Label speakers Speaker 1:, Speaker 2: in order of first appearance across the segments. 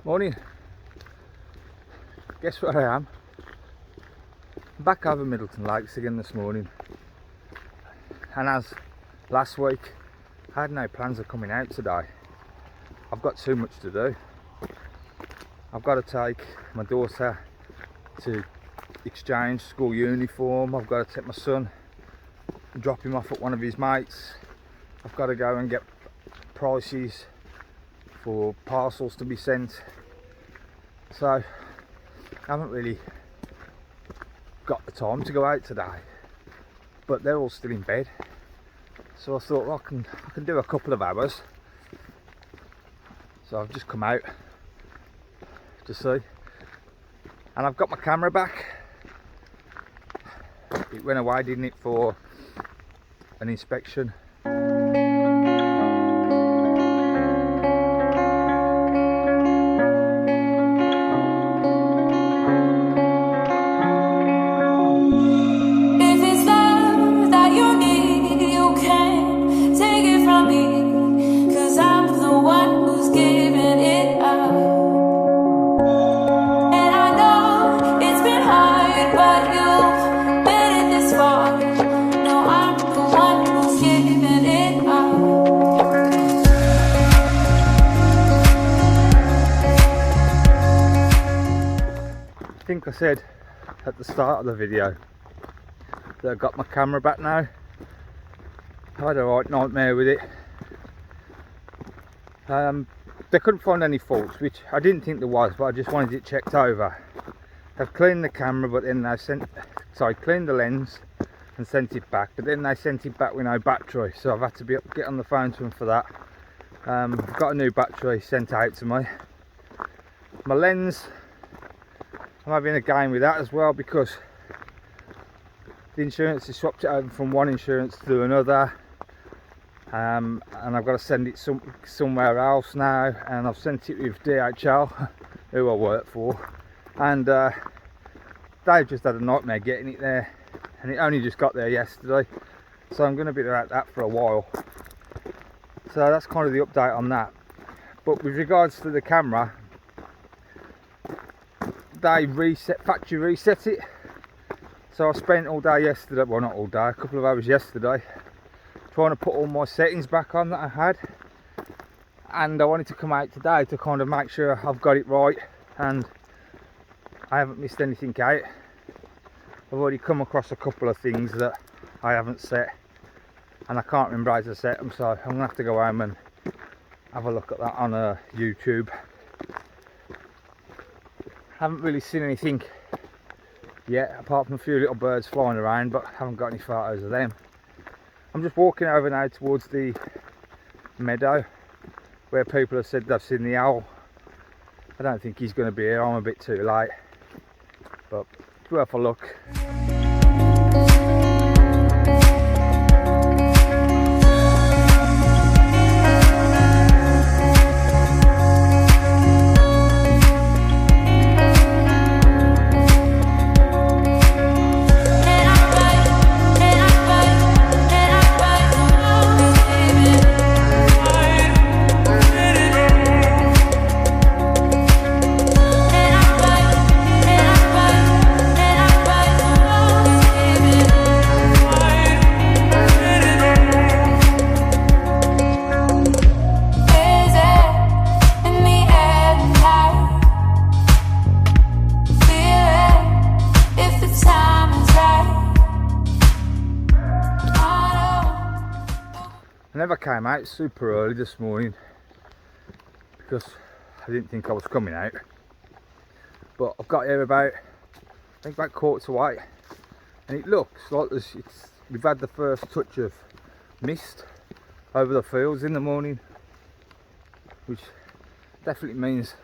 Speaker 1: Morning. Guess where I am? I'm back over Middleton Lakes again this morning. And as last week, I had no plans of coming out today. I've got too much to do. I've got to take my daughter to exchange school uniform. I've got to take my son, drop him off at one of his mates. I've got to go and get prices for parcels to be sent. So I haven't really got the time to go out today, but they're all still in bed, so I thought, well, I can do a couple of hours. So I've just come out to see, and I've got my camera back. It went away, didn't it, for an inspection. I think I said at the start of the video that I got my camera back now. I had a right nightmare with it. They couldn't find any faults, which I didn't think there was, but I just wanted it checked over. They've cleaned the camera, but then they cleaned the lens and sent it back, but then they sent it back with no battery, so I've had to get on the phone to them for that. I've got a new battery sent out to me. My lens, I'm having a game with that as well, because the insurance has swapped it over from one insurance to another, and I've got to send it somewhere else now, and I've sent it with DHL, who I work for, and they've just had a nightmare getting it there, and it only just got there yesterday, so I'm going to be at that for a while. So that's kind of the update on that. But with regards to the camera, they factory reset it, so I spent all day yesterday, well not all day, a couple of hours yesterday, trying to put all my settings back on that I had, and I wanted to come out today to kind of make sure I've got it right and I haven't missed anything out. I've already come across a couple of things that I haven't set, and I can't remember how to set them, so I'm going to have to go home and have a look at that on YouTube. Haven't really seen anything yet, apart from a few little birds flying around, but haven't got any photos of them. I'm just walking over now towards the meadow where people have said they've seen the owl. I don't think he's going to be here, I'm a bit too late, but it's worth a look. I never came out super early this morning because I didn't think I was coming out, but I've got here about, I think about 7:15, and it looks like we've had the first touch of mist over the fields in the morning, which definitely means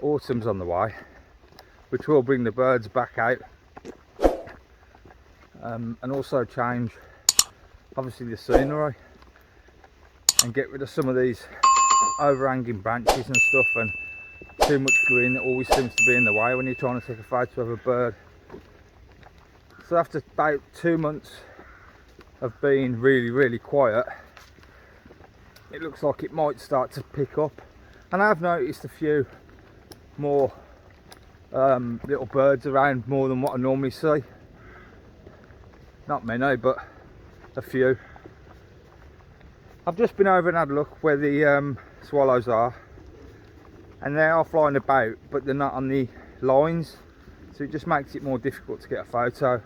Speaker 1: autumn's on the way, which will bring the birds back out, and also change obviously the scenery and get rid of some of these overhanging branches and stuff, and too much green that always seems to be in the way when you're trying to take a photo of a bird. So after about 2 months of being really quiet, it looks like it might start to pick up, And I've noticed a few more little birds around more than what I normally see. Not many, but a few. I've just been over and had a look where the swallows are, and they are flying about, but they're not on the lines, so it just makes it more difficult to get a photo.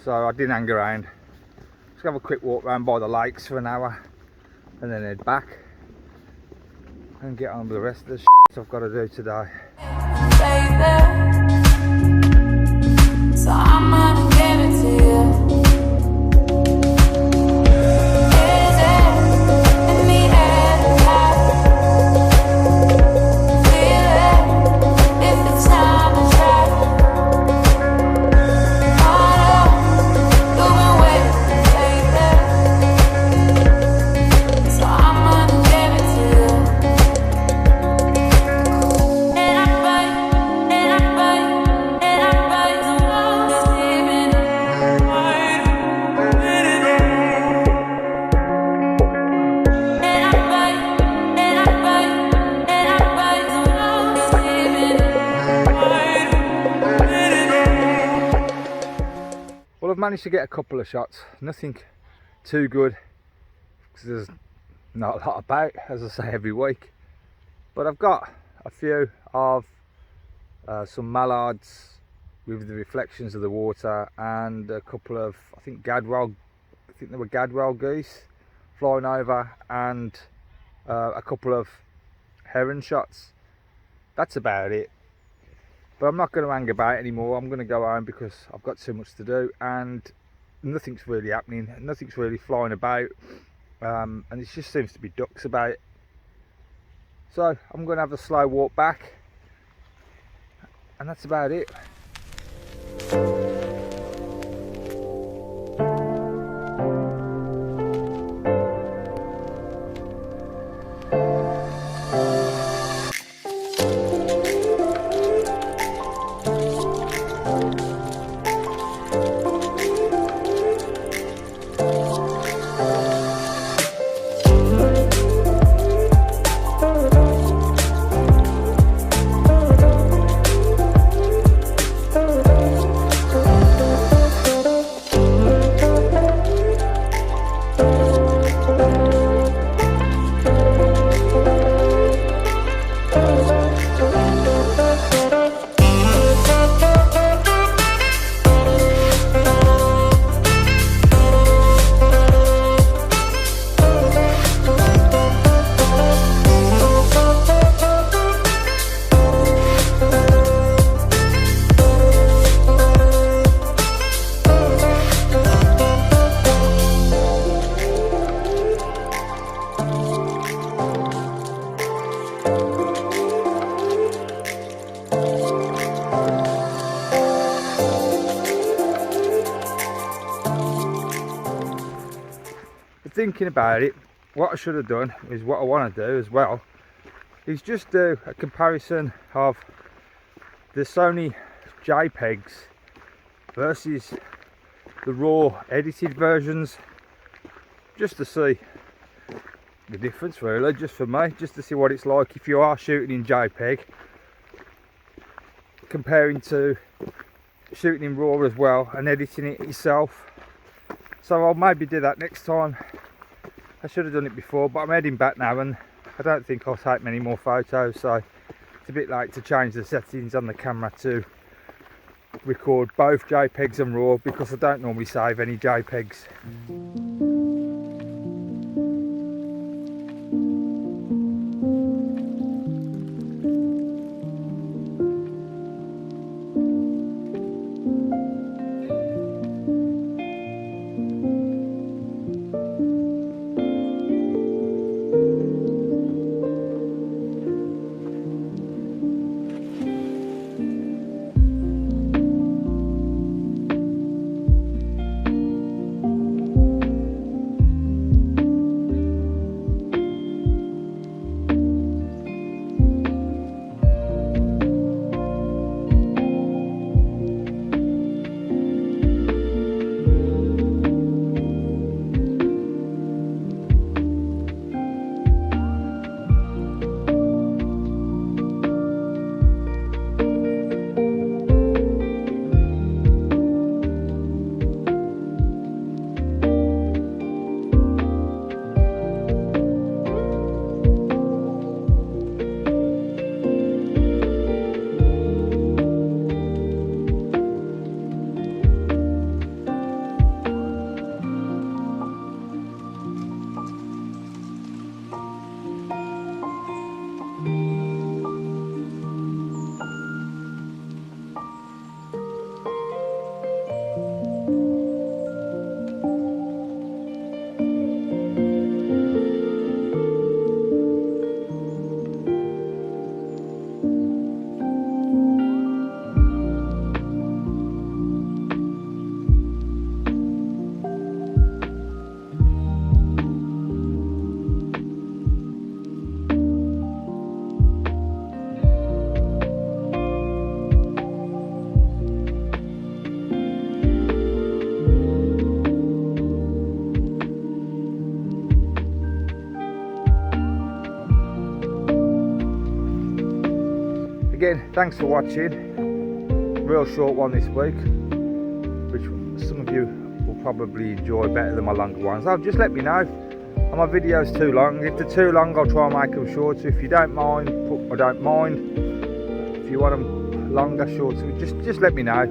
Speaker 1: So I didn't hang around. Just have a quick walk around by the lakes for an hour and then head back and get on with the rest of the shit I've got to do today. So I'm gonna give it to you. Well, I've managed to get a couple of shots, nothing too good because there's not a lot about, as I say every week, but I've got a few of some mallards with the reflections of the water, and a couple of, I think they were gadwall geese flying over, and a couple of heron shots. That's about it. But I'm not going to hang about anymore. I'm going to go home because I've got too much to do and nothing's really happening. Nothing's really flying about, and it just seems to be ducks about. So I'm going to have a slow walk back, and that's about it. Thinking about it, what I should have done is what I want to do as well is just do a comparison of the Sony JPEGs versus the raw edited versions, just to see the difference, really, just for me, just to see what it's like if you are shooting in JPEG comparing to shooting in raw as well and editing it yourself. So I'll maybe do that next time. I should have done it before, but I'm heading back now and I don't think I'll take many more photos, so it's a bit late to change the settings on the camera to record both JPEGs and RAW because I don't normally save any JPEGs. again, thanks for watching. Real short one this week, which some of you will probably enjoy better than my longer ones. Just let me know. Are my videos too long? If they're too long, I'll try and make them shorter. If you don't mind, I don't mind. If you want them longer, shorter, just let me know.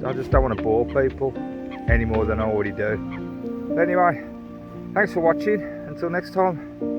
Speaker 1: I just don't want to bore people any more than I already do. But anyway, thanks for watching. Until next time.